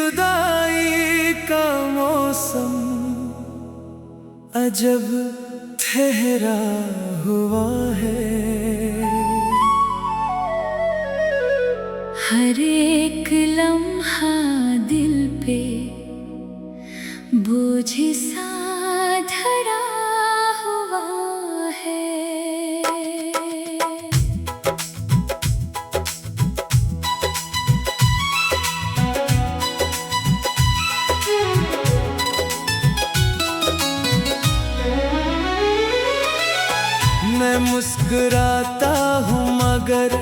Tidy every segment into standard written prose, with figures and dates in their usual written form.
जुदाई का मौसम अजब ठहरा हुआ है। हर एक लम्हा दिल पे बोझ सा धरा हुआ है। मैं मुस्कुराता हूँ मगर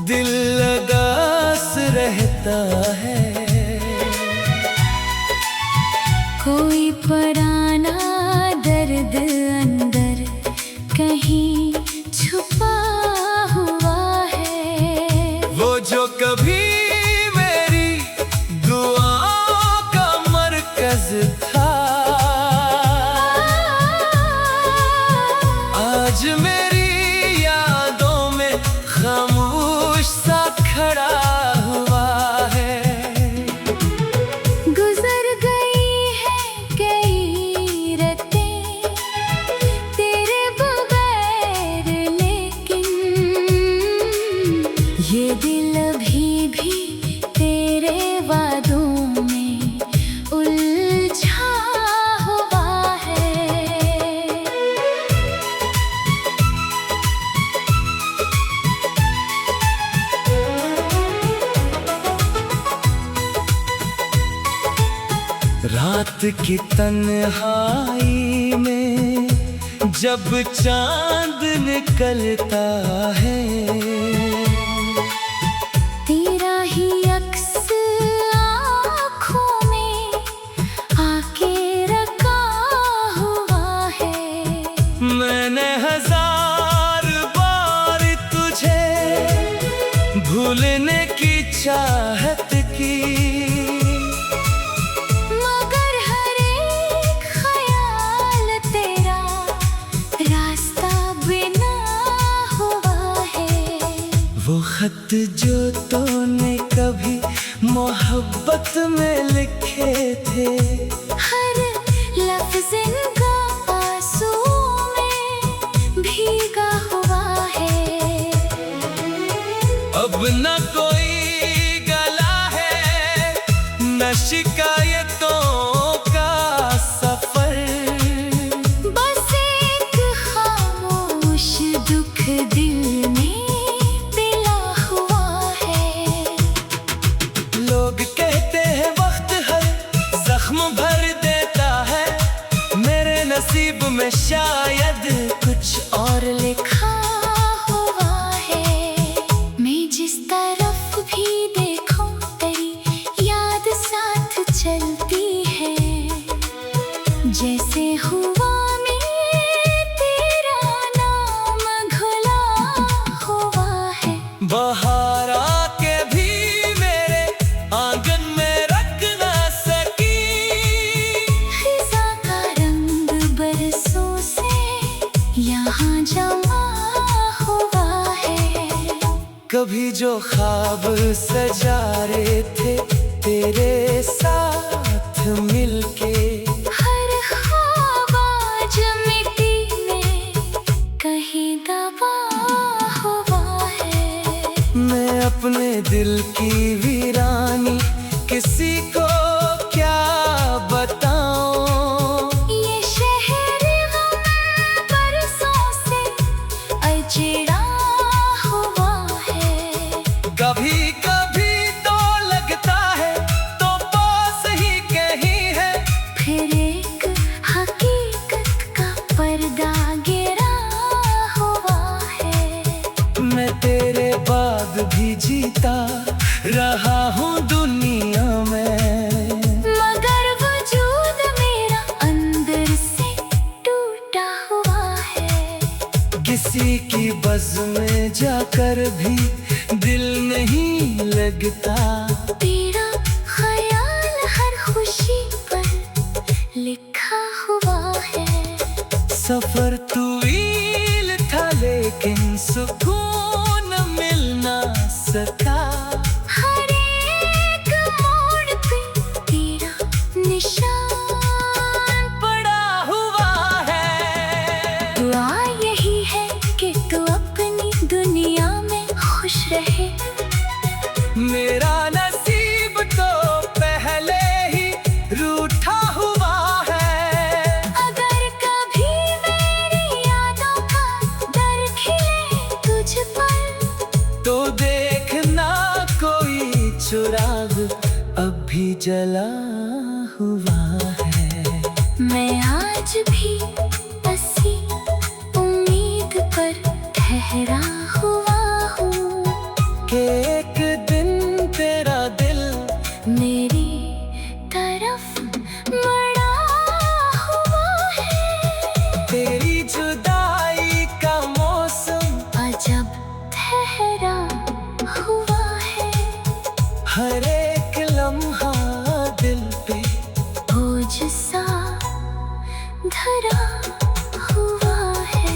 दिल उदास रहता है। कोई पराना दर्द अंदर कहीं छुपा हुआ है। वो जो कभी मेरी दुआओं का मरकज था, आज मेरी यादों में खामोश सा खड़ा हुआ है। गुजर गई है कई रातें तेरे बगैर, लेकिन ये दिल अभी भी तेरे वादों में उलझा हुआ है। रात की तन्हाई में जब चांद निकलता है, तेरा ही अक्स आँखों में आके रखा हुआ है। मैंने हजार बार तुझे भूलने की चाहत की, मगर हर एक ख्याल तेरा रास्ता बिना हुआ है। वो खत जो तूने कभी मोहब्बत में लिखे थे, हर लफ्ज़ इनका आंसू में भीगा हुआ है। अब न कोई गला है न शिकायतों का सफर, बस एक खामोश दुख दिल में पिला हुआ है। लोग कहते हैं वक्त हर जख्म भर देता है, मेरे नसीब में शायद कुछ और लिखा हुआ है। मैं जिस तरफ भी देखूं तेरी याद साथ चलती है। जैसे हुआ में तेरा नाम घुला हुआ है। बाहर आके भी मेरे आंगन में रख ना सकी, खिज़ा का रंग बरसों से यहाँ जमा हुआ है। कभी जो ख्वाब सजा रहे थे तेरे साथ मिलके, हर ख्वाब आज मिट्टी में कहीं दबा हुआ है। मैं अपने दिल की वीरानी किसी को क्या बताऊं। ये शहर गम बरसों से अजड़ा हुआ है। कभी कभी तो लगता है तो पास ही कहीं है, फिर एक हकीकत का पर्दा गिरा हुआ है। मैं तेरे बाद भी जीता रहा हूँ दुनिया में, मगर वजूद मेरा अंदर से टूटा हुआ है। किसी की बज़ में जाकर भी दिल नहीं लगता, तेरा ख्याल हर खुशी पर लिखा हुआ है। सफर तवील था लेकिन सुकून मिल ना सका। हर एक मोड़ पे भी जला हुआ है। मैं आज भी बसी उम्मीद पर ठहरा हुआ हूँ कि एक दिन तेरा दिल मेरी तरफ मुड़ा हुआ है। तेरी जुदाई का मौसम अजब ठहरा हुआ है। हर एक लम्हा दिल पे बोझ सा धरा हुआ है।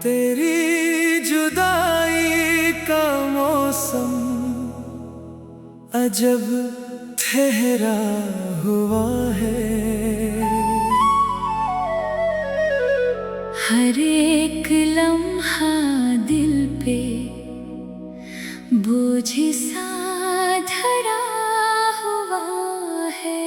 तेरी जुदाई का मौसम अजब ठहरा हुआ है। हर एक लम्हा दिल पे बोझ सा धरा हुआ है।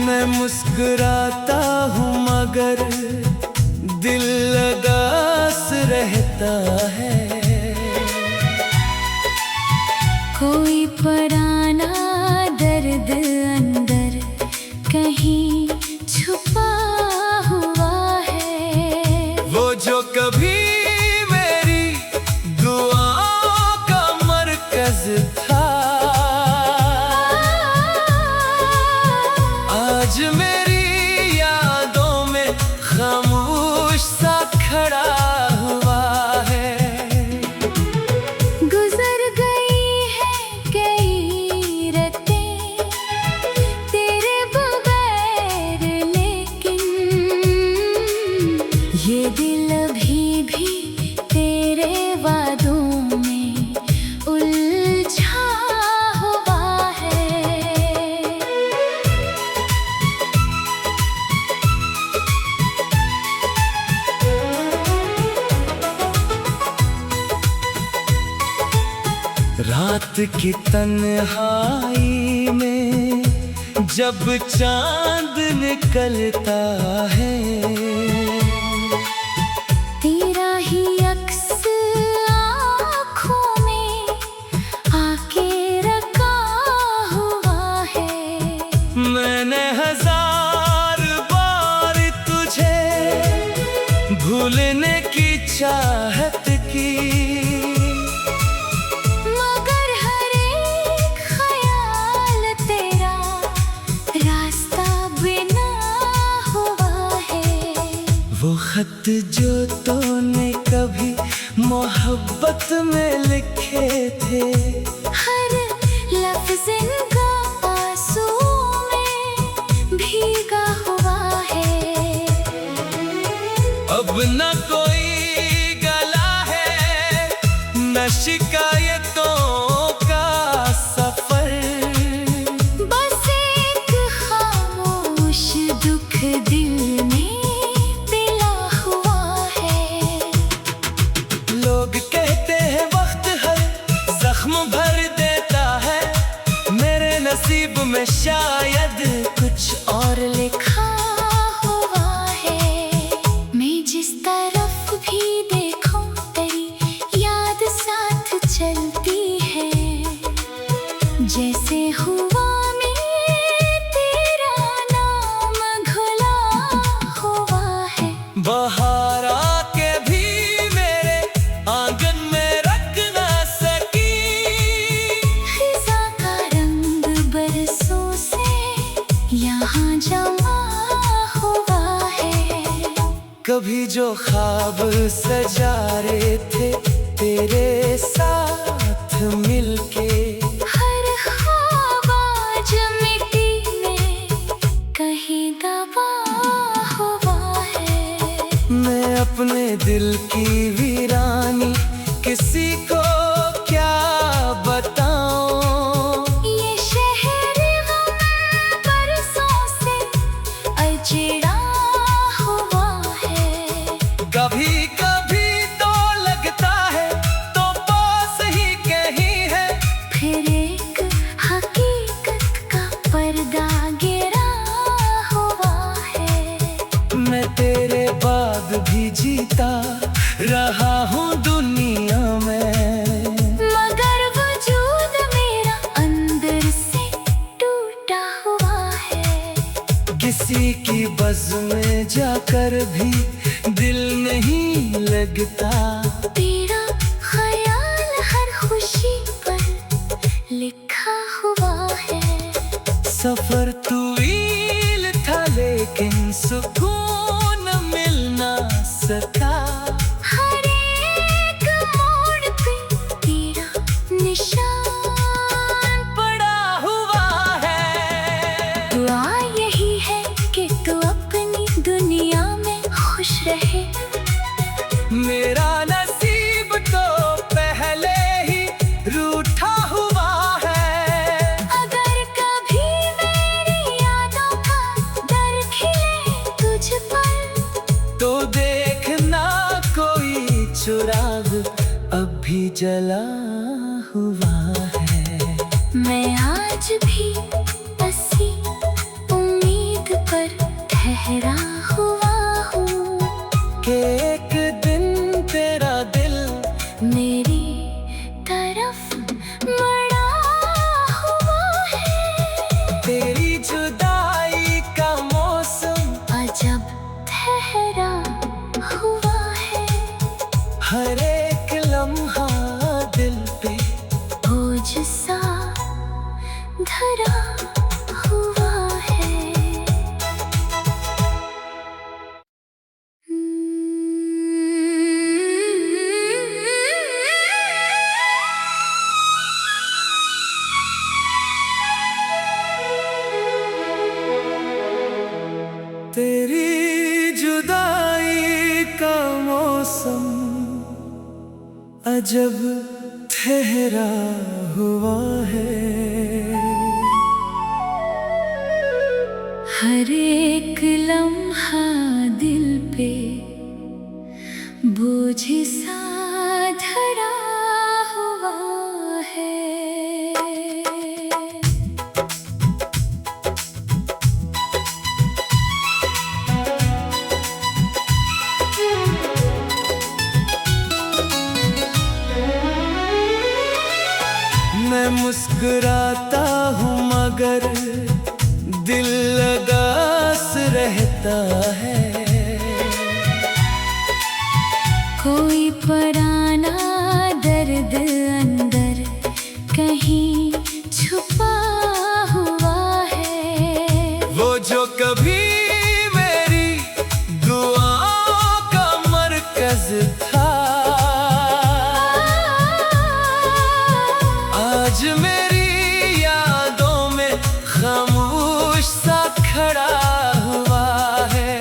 मैं मुस्कुराता हूँ मगर दिल उदास रहता है। कोई पुराना दर्द अंदर कहीं छुपा हुआ है। वो जो कभी मेरी दुआओं का मरकज था, आज मेरी यादों में खामोश सा खड़ा हुआ है। गुजर गई है कई रातें तेरे बगैर, लेकिन ये दिल अभी भी तेरे वादों में उलझा हुआ है। रात की तन्हाई में जब चांद निकलता है, तेरा ही अक्स आँखों में आके रखा हुआ है। मैंने हजार बार तुझे भूलने की चाहत की, मगर हर एक ख्याल तेरा रास्ता बिना हुआ है। वो खत जो तूने कभी मोहब्बत में लिखे थे, हर लफ्ज़ इनका आंसुओं में भीगा हुआ है। अब न कोई गला है न शिकायतों का सफर, बस एक खामोश दुख दिल में पिला हुआ है। लोग कहते हैं वक्त हर जख्म भर देता है, मेरे नसीब में शायद कुछ और लिखा हुआ है। मैं जिस तरफ भी देखूं तेरी याद साथ चलती है। जैसे हुआ में तेरा नाम घुला हुआ है। बाहर आके भी मेरे आंगन में रख ना सकी, खिज़ा का रंग बरसों से यहाँ जमा हुआ है। कभी जो ख्वाब सजा रहे थे तेरे साथ मिलके, हर ख्वाब आज मिट्टी में कहीं दबा हुआ है। मैं अपने दिल की वीरानी किसी को क्या बताऊं। ये शहर किसी की बज़ में जाकर भी दिल नहीं लगता। तेरा ख्याल हर खुशी पर लिखा हुआ है। सफर तवील था लेकिन सुकून मिल ना सका। हर एक मोड़ पे तेरा निशान पड़ा हुआ है। दुआ यही है कि तू अपनी दुनिया में खुश रहे। मेरा नसीब तो पहले ही रूठा हुआ है। अगर कभी मेरी यादों का डर खिले तुझ पर, तो देखना कोई चिराग अब भी जला हुआ है। मैं आज भी बसी उम्मीद पर ठहरा हुआ हूँ कि एक दिन तेरा दिल मेरी तरफ मुड़ा हुआ है। तेरी जुदाई का मौसम अजब ठहरा हुआ है। हर एक लम्हा दिल पे बोझ सा धरा हुआ है। तेरी जुदाई का मौसम अजब ठहरा हुआ है। हर एक लम्हा दिल पे बोझ सा धरा हुआ है। मैं मुस्कुराता हूँ मगर दिल लगास रहता है। कोई पुराना दर्द अंदर कहीं छुपा हुआ है। वो जो कभी मेरी दुआओं का मरकज था, आज मेरी यादों में खामोश सा खड़ा हुआ है।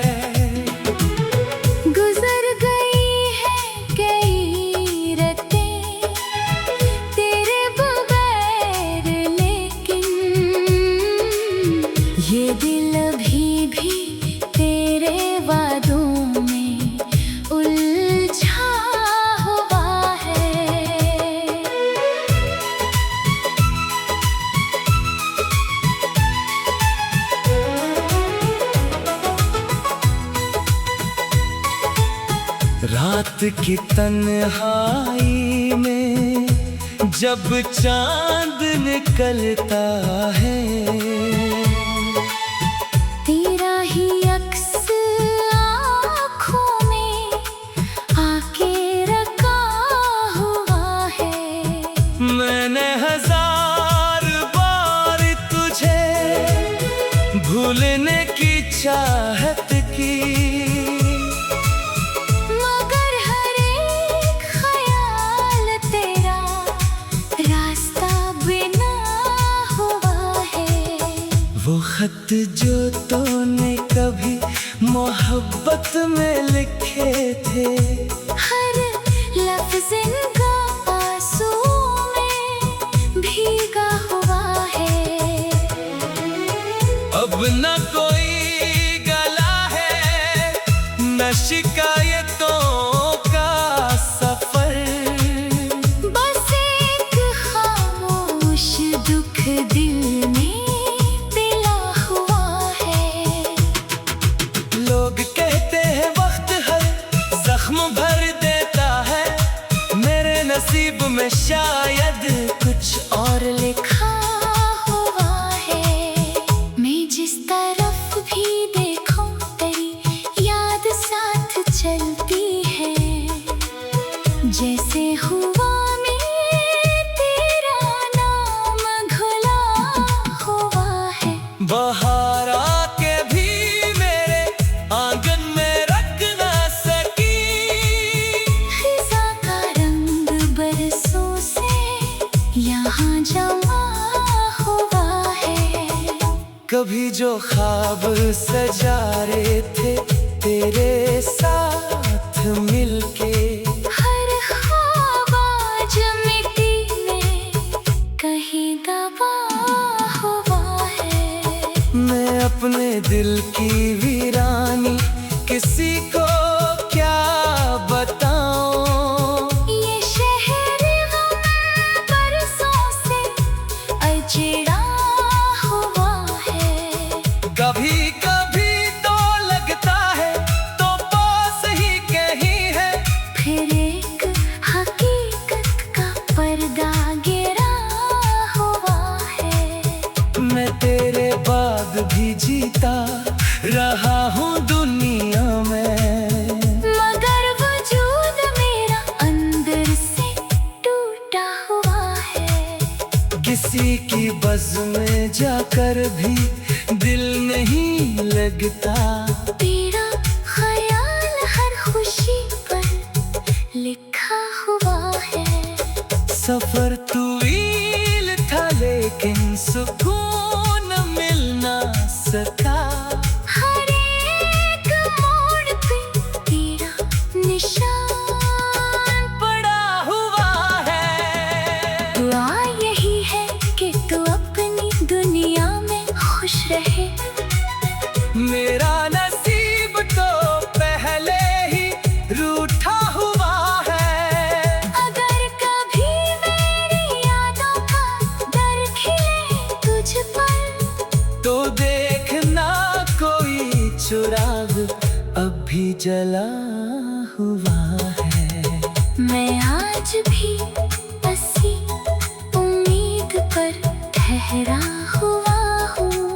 गुजर गई है कई रातें तेरे बगैर, लेकिन ये दिल अभी भी तेरे वादों में उलझा हुआ है। रात की तन्हाई में जब चांद निकलता है, तेरा ही अक्स आँखों में आके रखा हुआ है। मैंने हजार बार तुझे भूलने की चाहत की, मगर हर एक ख्याल तेरा रास्ता बिना हुआ है। वो खत जो तूने कभी मोहब्बत में लिखे थे, हर लफ्ज़ इनका आंसू में भीगा हुआ है। अब न कोई गला है न शिकायतों का सफर। बस एक खामोश दुख दिल में पिला हुआ है। लोग कहते हैं वक्त हर जख्म भर देता है, मेरे नसीब में शायद कुछ और लिखा हुआ है। मैं जिस तरफ भी बाहर आके भी मेरे आंगन में रख ना सकी। खिज़ा का रंग बरसों से यहाँ जमा हुआ है। कभी जो ख्वाब सजा रहे थे तेरे साथ मिलके, हर ख्वाब आज मिट्टी में कहीं दबा हुआ है। मैं अपने दिल की वीरानी किसी को क्या बताऊं। ये शहर गम बरसों से अजड़ा हुआ है। कभी कभी तो लगता है तो पास ही कहीं है, फिर एक हकीकत का पर्दा गिरा हुआ है। मैं तेरे बाद भी जीता रहा हूँ दुनिया में, मगर वजूद मेरा अंदर से टूटा हुआ है। किसी की बज़ में जाकर भी दिल नहीं लगता। तेरा ख्याल हर खुशी पर लिखा हुआ है। सफर तवील था लेकिन सुकून मिल ना सका। हर एक मोड़ पे तेरा निशान पड़ा हुआ है। दुआ यही है कि तू अपनी दुनिया में खुश रहे। मेरा नसीब तो पहले ही रूठा हुआ है। अगर कभी मेरी यादों का डर खिले तुझ पर, तो देखना कोई चिराग अब भी जला हुआ है। मैं आज भी बसी उम्मीद पर ठहरा हुआ हूँ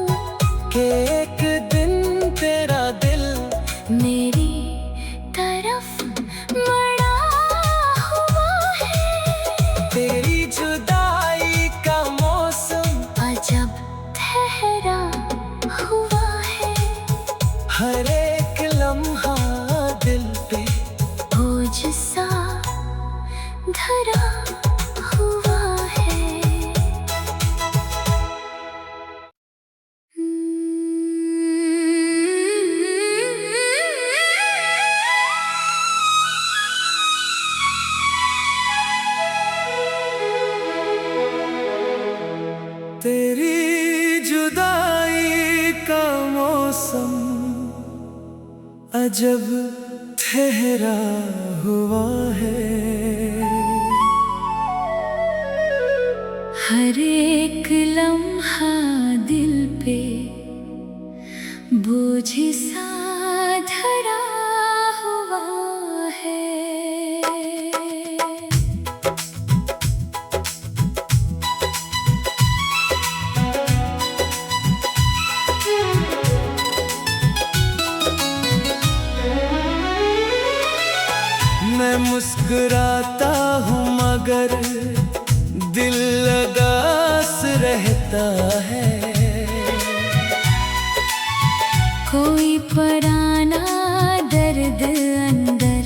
कि एक दिन तेरा दिल मेरी तरफ मुड़ा हुआ है। तेरी जुदाई का मौसम अजब ठहरा हुआ है। हर एक लम्हा दिल पे बोझ सा धरा हुआ है। तेरी जुदाई का मौसम अजब ठहरा हुआ है। हर एक लम्हा दिल पे बोझ सा धरा हुआ है। मैं मुस्कुराता हूँ मगर दिल उदास रहता है। कोई पराना दर्द अंदर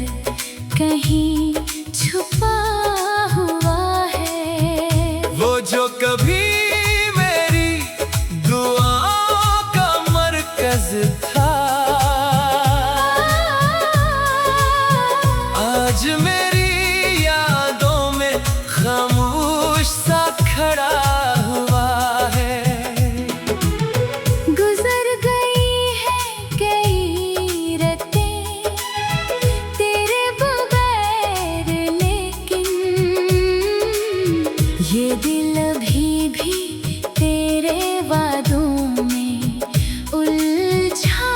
कहीं छुपा हुआ है। वो जो कभी मेरी दुआओं का मरकज था, आज मेरी यादों में खामोश सा खड़ा हुआ है। गुजर गई है कई रातें तेरे बगैर, लेकिन ये दिल अभी भी तेरे वादों में उलझा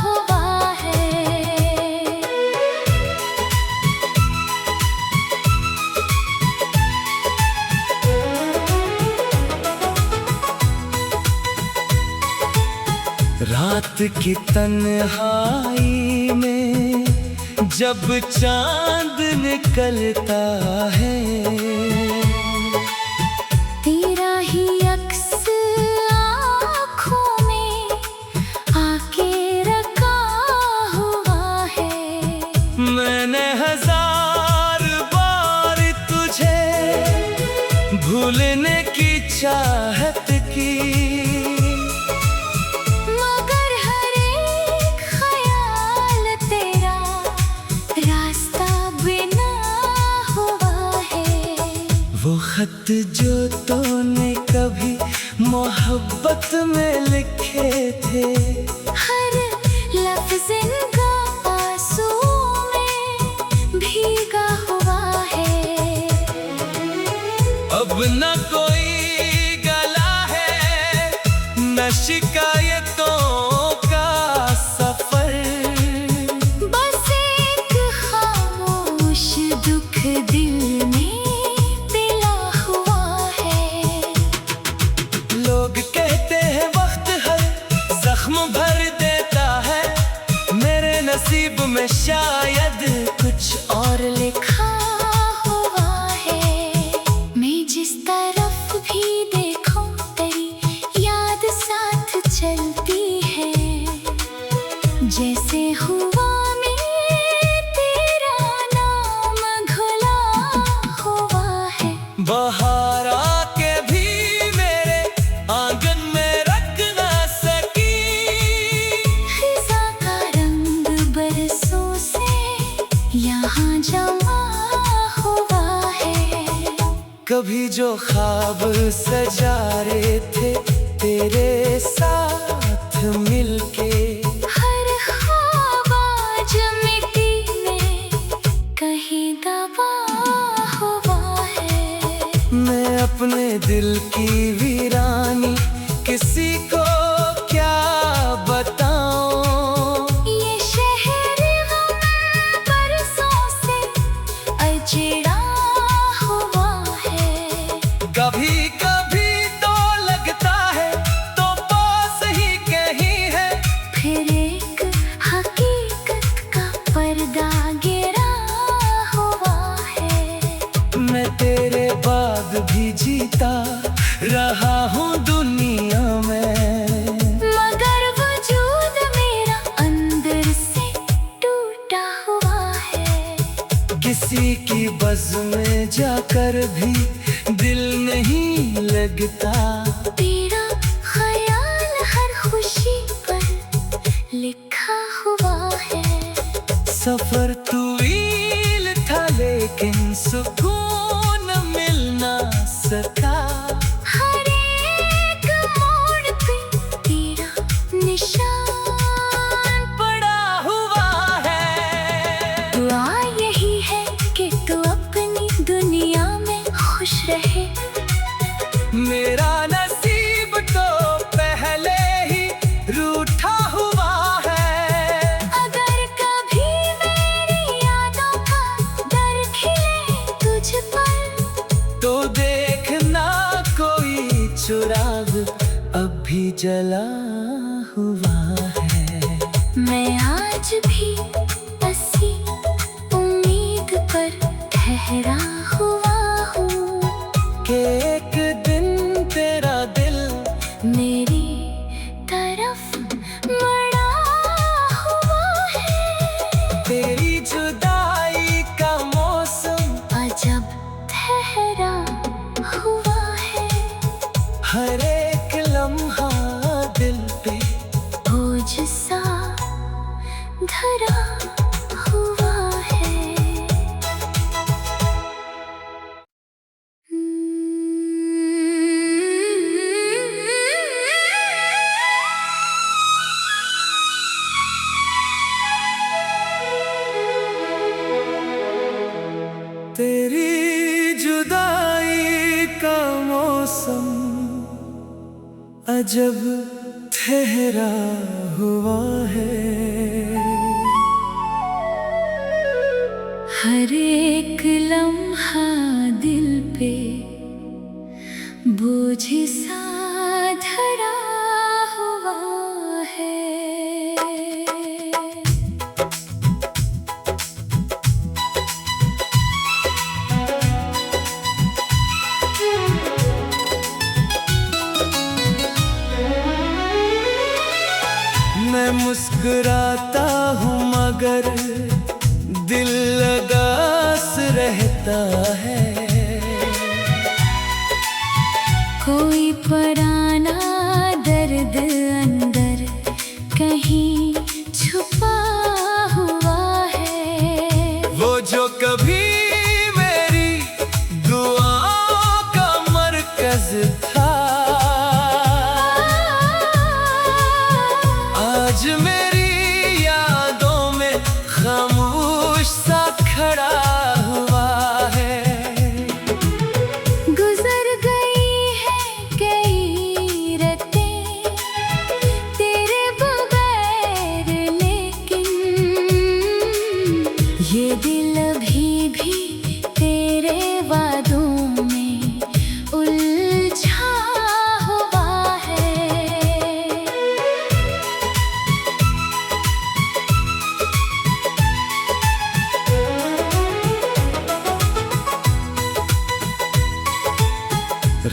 हुआ है। रात की तन्हाई में जब चांद निकलता है, तेरा ही अक्स आँखों चाहत की। मगर हर एक ख्याल तेरा रास्ता बिना हुआ है। वो खत जो तूने कभी मोहब्बत में लिखे थे, हर लफ्ज़ इनका आंसू में भीगा हुआ है। अब न कोई गला है, न शिकायतों का सफर। बस एक खामोश दुख दिल में पिला हुआ है। लोग कहते हैं वक्त हर जख्म भर देता है, मेरे नसीब में शायद कुछ और लिखा हुआ है। मैं जिस तरफ भी देखूं तेरी याद साथ चलती है। जैसे हुआ में तेरा नाम घुला हुआ है। बाहर आके भी मेरे आंगन में रख ना सकी। खिज़ा का रंग बरसों से यहाँ जमा हुआ है। कभी जो ख्वाब सजा रहे थे तेरे साथ मिलके, हर ख्वाब आज मिट्टी में कहीं दबा हुआ है। मैं अपने दिल की वीरानी किसी को क्या बताऊं। ये शहर गम बरसों से अजड़ा हुआ है। कभी कभी तो लगता है तो पास ही कहीं है, फिर एक हकीकत का पर्दा गिरा हुआ है। मैं तेरे बाद भी जीता रहा हूँ दुनिया में। मगर वजूद मेरा अंदर से टूटा हुआ है। किसी की बज़ में जाकर भी दिल नहीं लगता। तेरा ख्याल हर खुशी पर लिखा हुआ है। सफर तवील था लेकिन सुकून मिल ना सका। हर एक मोड़ पे तेरा निशान पड़ा हुआ है। दुआ यही है कि तू अपनी दुनिया में खुश रहे। मेरा नसीब तो पहले ही रूठा हुआ है। अगर कभी मेरी यादों का डर खिले तुझ पर, तो देखना कोई चिराग अब भी जला हुआ है। मैं आज भी बसी उम्मीद पर ठहरा हुआ हूँ कि एक दिन तेरा दिल मेरी तरफ मुड़ा हुआ है। तेरी जुदाई का मौसम अजब ठहरा हुआ है। हर एक लम्हा दिल पे बोझ सा धरा हुआ है। तेरी जुदाई का मौसम अजब ठहरा हुआ है। हर एक लम्हा दिल पे बोझ सा धरा हुआ है। मैं मुस्कुराता हूँ मगर दिल उदास रहता है। कोई पुराना दर्द अंदर कहीं छुपा हुआ है। वो जो कभी मेरी दुआओं का मरकज था, आज मेरी यादों में खामोश सा खड़ा हुआ है। गुजर गई है कई रातें तेरे बगैर, लेकिन ये दिल अभी भी तेरे वादों में उलझा हुआ है।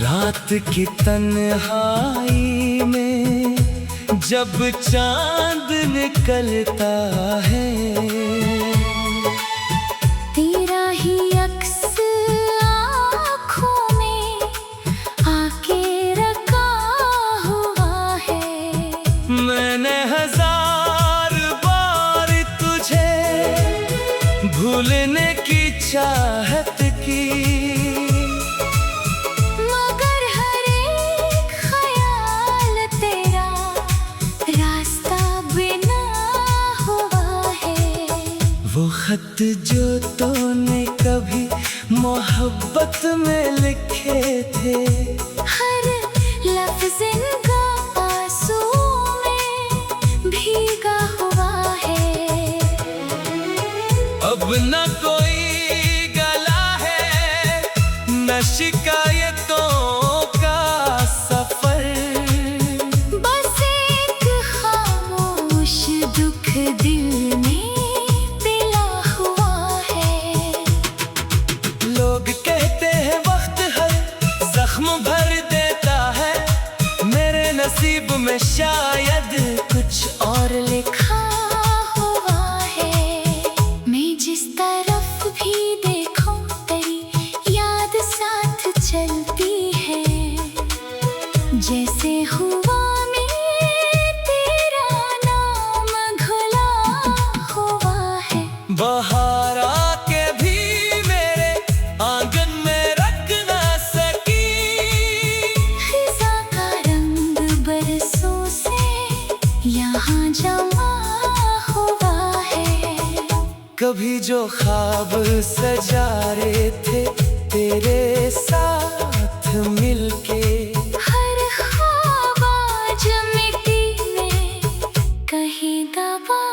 रात की तन्हाई में जब चांद निकलता है, तेरा ही अक्स आँखों में आके रखा हुआ है। मैंने हजार बार तुझे भूलने की चाहत की, मगर हर एक ख्याल तेरा रास्ता बिना हुआ है। वो खत जो तूने कभी मोहब्बत में लिखे थे, हर लफ्ज़ इनका आंसुओं में भीगा हुआ है। अब न कोई गला है, न शिकायतों का सफर, बस एक खामोश दुख दिल में पिला हुआ है। लोग कहते हैं वक्त हर जख्म भर देता है, मेरे नसीब में शायद कुछ और लिखा हुआ है। मैं जिस तरफ भी देखूं तेरी याद साथ चलती है, जैसे हुआ में तेरा नाम घुला हुआ है। बाहर आके भी मेरे आंगन में रख ना सकी, खिज़ा का रंग बरसों से यहाँ जमा हुआ है। कभी जो ख्वाब सजा रहे थे तेरे साथ मिलके, हर ख्वाब आज मिट्टी में कहीं दबा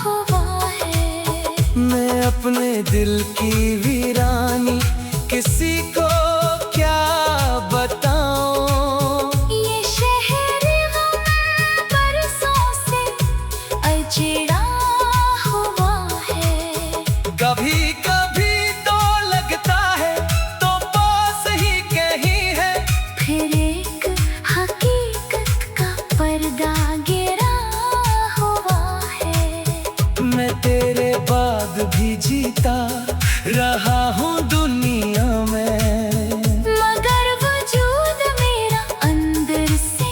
हुआ है। मैं अपने दिल की वीरानी किसी को क्या बताऊं, ये शहर गम बरसों से अजड़ा हुआ है। कभी कभी तो लगता है तो पास ही कहीं है, फिर एक हकीकत का पर्दा गिरा हुआ है। मैं तेरे बाद भी जीता रहा हूँ दुनिया में, मगर वजूद मेरा अंदर से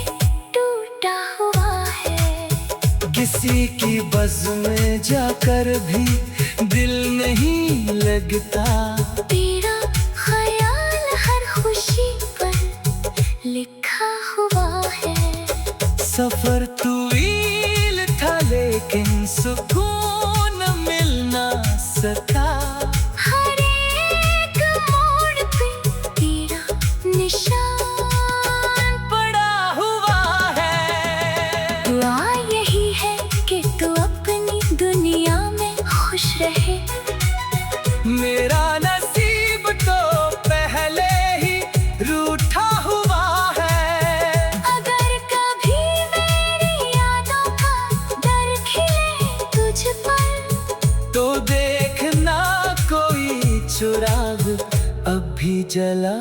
टूटा हुआ है। किसी की बज़ में जाकर भी दिल नहीं लगता, तेरा ख्याल हर खुशी पर लिखा हुआ है। सफर तवील था लेकिन सुकून मिल ना सका, हर एक मोड़ पे तेरा निशान पड़ा हुआ है। दुआ यही है कि तू अपनी दुनिया में खुश रहे। मेरा नसीब तो पहले ही रूठा हुआ है, अगर कभी मेरी यादों का डर खिले तुझ पर, तो देखना कोई चिराग अब भी जला